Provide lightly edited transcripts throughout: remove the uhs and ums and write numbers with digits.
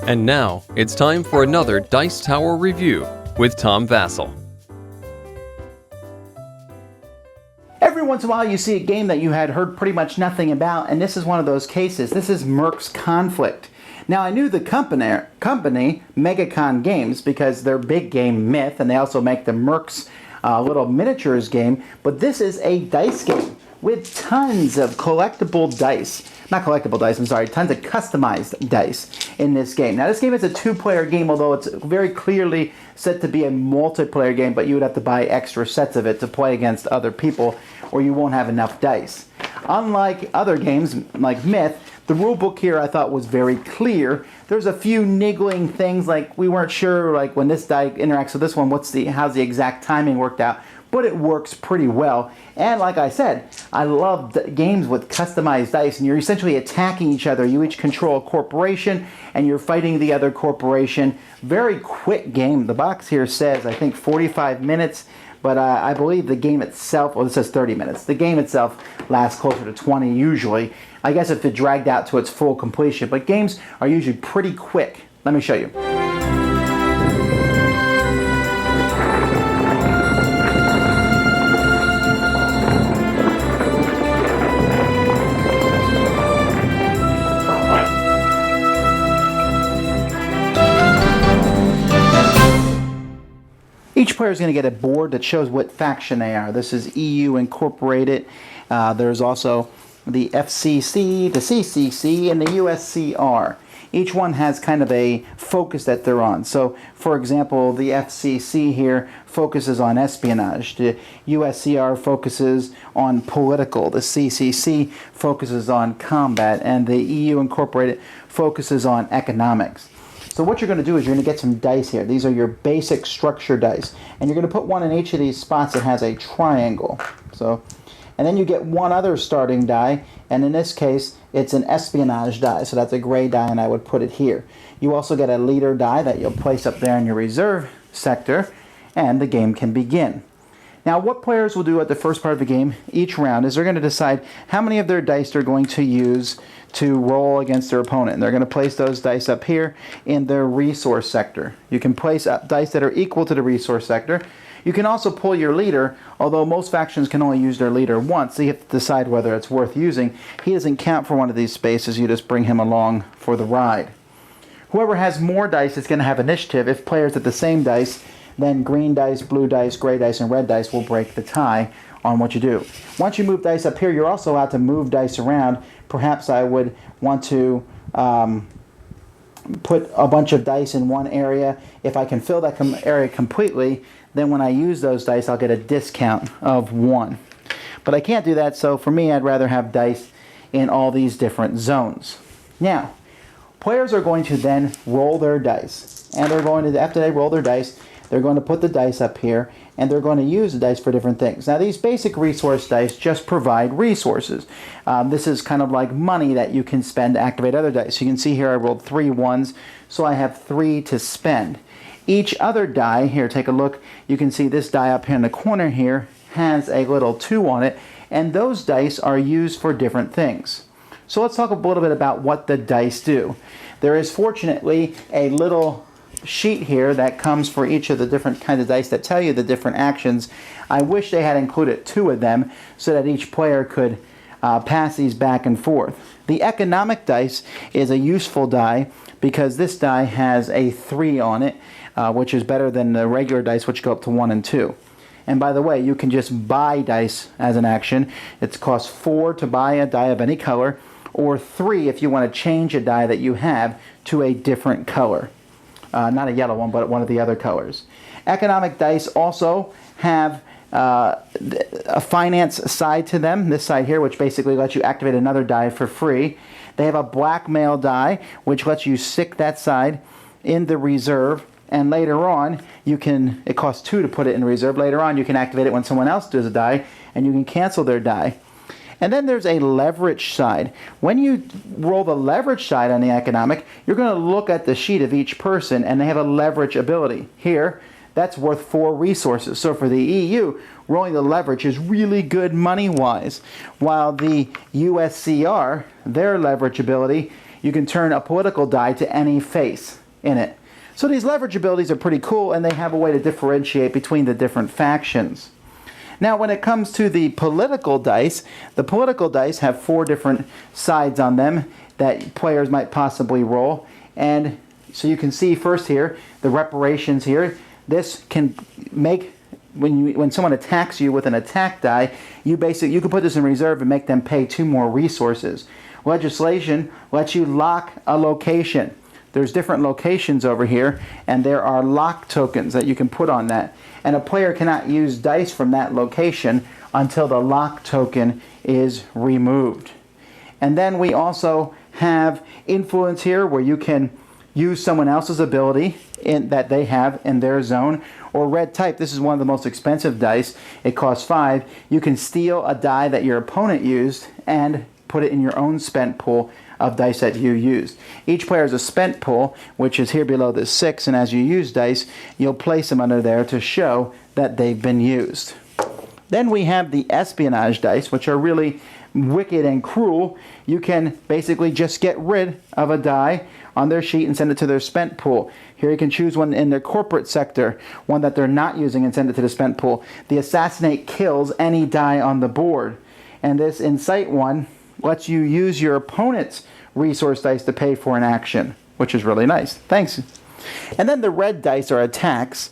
And now, it's time for another Dice Tower review with Tom Vasel. Every once in a while you see a game that you had heard pretty much nothing about, and this is one of those cases. This is MERCS Conflict. Now, I knew the company Megacon Games, because they're big game Myth, and they also make the MERCS little miniatures game, but this is a dice game with tons of collectible dice. Not collectible dice, I'm sorry, tons of customized dice in this game. Now, this game is a two-player game, although it's very clearly set to be a multiplayer game, but you would have to buy extra sets of it to play against other people, or you won't have enough dice. Unlike other games, like Myth, the rule book here I thought was very clear. There's a few niggling things, like we weren't sure, like when this die interacts with this one, how's the exact timing worked out, but it works pretty well. And like I said, I love games with customized dice, and you're essentially attacking each other. You each control a corporation, and you're fighting the other corporation. Very quick game. The box here says, I think, 45 minutes, but I believe the game itself, well, it says 30 minutes. The game itself lasts closer to 20 usually. I guess if it dragged out to its full completion, but games are usually pretty quick. Let me show you. Each player is going to get a board that shows what faction they are. This is EU Incorporated. There's also the FCC, the CCC, and the USCR. Each one has kind of a focus that they're on. So, for example, the FCC here focuses on espionage. The USCR focuses on political. The CCC focuses on combat. And the EU Incorporated focuses on economics. So what you're going to do is you're going to get some dice here. These are your basic structure dice. And you're going to put one in each of these spots that has a triangle. And then you get one other starting die, and in this case, it's an espionage die. So that's a gray die, and I would put it here. You also get a leader die that you'll place up there in your reserve sector, and the game can begin. Now, what players will do at the first part of the game, each round, is they're going to decide how many of their dice they're going to use to roll against their opponent. And they're going to place those dice up here in their resource sector. You can place up dice that are equal to the resource sector. You can also pull your leader, although most factions can only use their leader once, so you have to decide whether it's worth using. He doesn't count for one of these spaces, you just bring him along for the ride. Whoever has more dice is going to have initiative. If players at the same dice, then green dice, blue dice, gray dice, and red dice will break the tie on what you do. Once you move dice up here, you're also allowed to move dice around. Perhaps I would want to put a bunch of dice in one area. If I can fill that area completely, then when I use those dice, I'll get a discount of 1. But I can't do that, so for me, I'd rather have dice in all these different zones. Now, players are going to then roll their dice. And they're going to, after they roll their dice, they're going to put the dice up here, and they're going to use the dice for different things. Now, these basic resource dice just provide resources. This is kind of like money that you can spend to activate other dice. You can see here I rolled 3 ones, so I have 3 to spend. Each other die, here, take a look, you can see this die up here in the corner here has a little 2 on it, and those dice are used for different things. So let's talk a little bit about what the dice do. There is fortunately a little sheet here that comes for each of the different kinds of dice that tell you the different actions. I wish they had included 2 of them so that each player could pass these back and forth. The economic dice is a useful die because this die has a 3 on it, which is better than the regular dice, which go up to 1 and 2. And by the way, you can just buy dice as an action. It costs 4 to buy a die of any color, or 3 if you want to change a die that you have to a different color. Not a yellow one, but one of the other colors. Economic dice also have a finance side to them, this side here, which basically lets you activate another die for free. They have a blackmail die, which lets you stick that side in the reserve, and later on, it costs 2 to put it in reserve. Later on, you can activate it when someone else does a die, and you can cancel their die. And then there's a leverage side. When you roll the leverage side on the economic, you're going to look at the sheet of each person, and they have a leverage ability. Here, that's worth 4 resources. So for the EU, rolling the leverage is really good money-wise, while the USCR, their leverage ability you can turn a political die to any face in it. So these leverage abilities are pretty cool, and they have a way to differentiate between the different factions. Now, when it comes to the political dice have 4 different sides on them that players might possibly roll. And so you can see first here, the reparations here. This can make, when someone attacks you with an attack die, you can put this in reserve and make them pay 2 more resources. Legislation lets you lock a location. There's different locations over here, and there are lock tokens that you can put on that. And a player cannot use dice from that location until the lock token is removed. And then we also have influence here, where you can use someone else's ability that they have in their zone. Or red type, this is one of the most expensive dice. It costs 5. You can steal a die that your opponent used and put it in your own spent pool of dice that you used. Each player has a spent pool, which is here below this 6, and as you use dice, you'll place them under there to show that they've been used. Then we have the espionage dice, which are really wicked and cruel. You can basically just get rid of a die on their sheet and send it to their spent pool. Here you can choose one in their corporate sector, one that they're not using, and send it to the spent pool. The assassinate kills any die on the board. And this incite one lets you use your opponent's resource dice to pay for an action, which is really nice. Thanks. And then the red dice are attacks.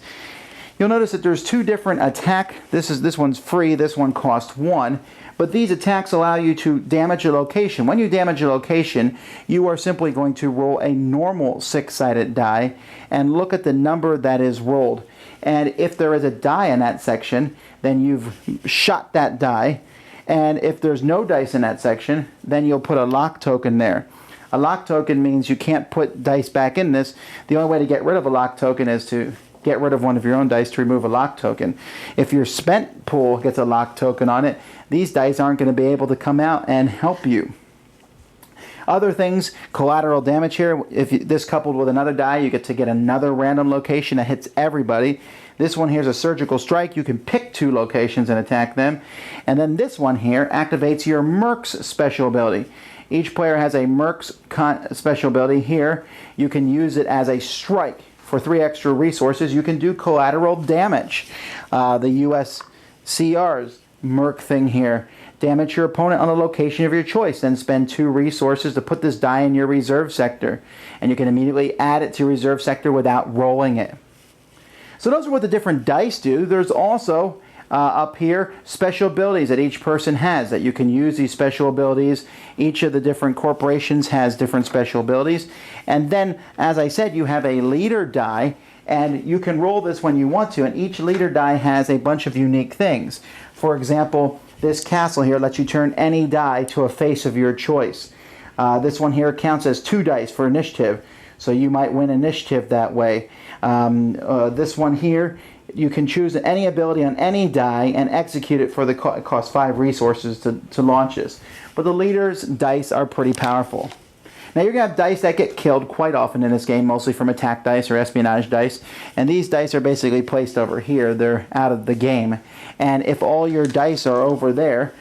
You'll notice that there's 2 different attack. This one's free, this one costs 1. But these attacks allow you to damage a location. When you damage a location, you are simply going to roll a normal 6-sided die and look at the number that is rolled. And if there is a die in that section, then you've shot that die. And if there's no dice in that section, then you'll put a lock token there. A lock token means you can't put dice back in this. The only way to get rid of a lock token is to get rid of one of your own dice to remove a lock token. If your spent pool gets a lock token on it, these dice aren't going to be able to come out and help you. Other things, collateral damage here. If this coupled with another die, you get another random location that hits everybody. This one here is a surgical strike. You can pick 2 locations and attack them. And then this one here activates your MERCS special ability. Each player has a MERCS special ability here. You can use it as a strike. For 3 extra resources, you can do collateral damage. The USCR's MERC thing here. Damage your opponent on a location of your choice. Then spend 2 resources to put this die in your reserve sector. And you can immediately add it to your reserve sector without rolling it. So those are what the different dice do. There's also up here special abilities that each person has that you can use these special abilities. Each of the different corporations has different special abilities. And then, as I said, you have a leader die, and you can roll this when you want to, and each leader die has a bunch of unique things. For example, this castle here lets you turn any die to a face of your choice. This one here counts as 2 dice for initiative, so you might win initiative that way. This one here, you can choose any ability on any die and execute it for the it costs 5 resources to launch this. But the leader's dice are pretty powerful. Now you're going to have dice that get killed quite often in this game, mostly from attack dice or espionage dice. And these dice are basically placed over here. They're out of the game. And if all your dice are over there,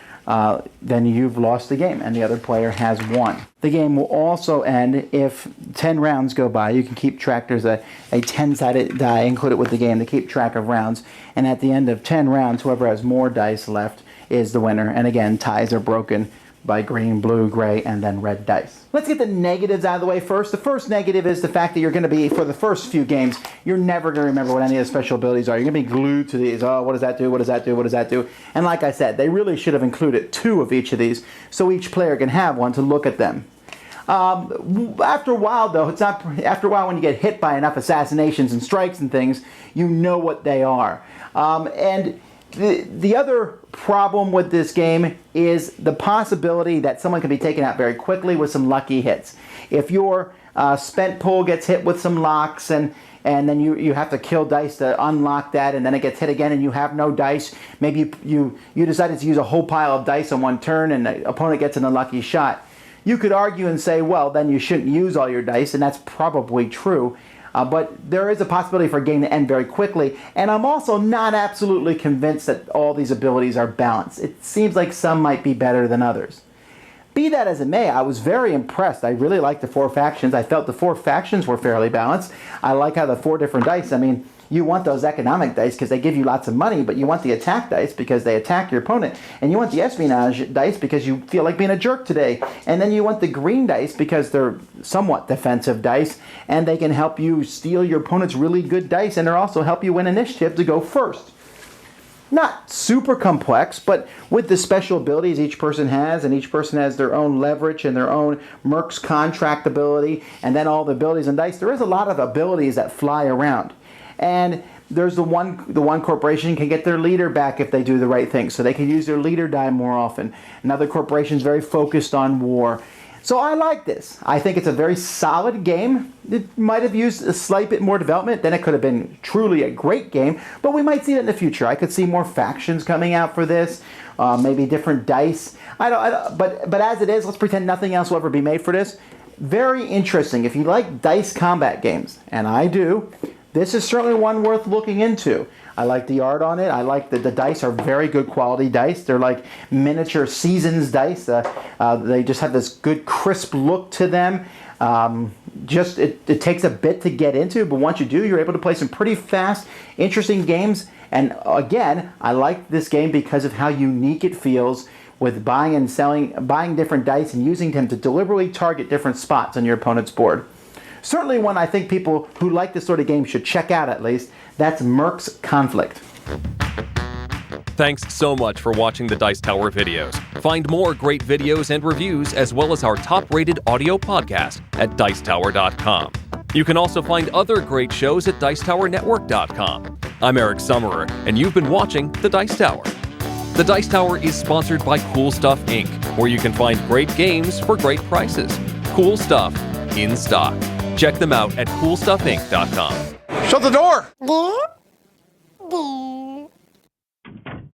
then you've lost the game and the other player has won. The game will also end if 10 rounds go by. You can keep track. There's a 10-sided die included with the game to keep track of rounds. And at the end of 10 rounds, whoever has more dice left is the winner. And again, ties are broken by green, blue, gray, and then red dice. Let's get the negatives out of the way first. The first negative is the fact that you're going to be, for the first few games, you're never going to remember what any of the special abilities are. You're going to be glued to these. Oh, what does that do? What does that do? What does that do? And like I said, they really should have included 2 of each of these so each player can have one to look at them. After a while, though, after a while when you get hit by enough assassinations and strikes and things, you know what they are. And the other problem with this game is the possibility that someone can be taken out very quickly with some lucky hits. If your spent pool gets hit with some locks and then you have to kill dice to unlock that, and then it gets hit again and you have no dice, maybe you decided to use a whole pile of dice on one turn and the opponent gets an unlucky shot. You could argue and say, well, then you shouldn't use all your dice, and that's probably true. But there is a possibility for a game to end very quickly, and I'm also not absolutely convinced that all these abilities are balanced. It seems like some might be better than others. Be that as it may, I was very impressed. I really liked the 4 factions. I felt the 4 factions were fairly balanced. I like how the 4 different dice, I mean, you want those economic dice because they give you lots of money, but you want the attack dice because they attack your opponent. And you want the espionage dice because you feel like being a jerk today. And then you want the green dice because they're somewhat defensive dice, and they can help you steal your opponent's really good dice, and they also help you win initiative to go first. Not super complex, but with the special abilities each person has, and each person has their own leverage and their own MERCS contract ability, and then all the abilities and dice, there is a lot of abilities that fly around. And there's the one corporation can get their leader back if they do the right thing, so they can use their leader die more often. Another corporation is very focused on war. So I like this. I think it's a very solid game. It might have used a slight bit more development, then it could have been truly a great game, but we might see it in the future. I could see more factions coming out for this, maybe different dice. But as it is, let's pretend nothing else will ever be made for this. Very interesting. If you like dice combat games, and I do, this is certainly one worth looking into. I like the art on it. I like that the dice are very good quality dice. They're like miniature Seasons dice. They just have this good crisp look to them. It takes a bit to get into, but once you do, you're able to play some pretty fast, interesting games. And again, I like this game because of how unique it feels with buying and selling, buying different dice and using them to deliberately target different spots on your opponent's board. Certainly one I think people who like this sort of game should check out at least. That's MERCS Conflict. Thanks so much for watching the Dice Tower videos. Find more great videos and reviews as well as our top-rated audio podcast at Dicetower.com. You can also find other great shows at Dicetowernetwork.com. I'm Eric Summerer, and you've been watching The Dice Tower. The Dice Tower is sponsored by Cool Stuff Inc., where you can find great games for great prices. Cool stuff in stock. Check them out at CoolStuffInc.com. Shut the door!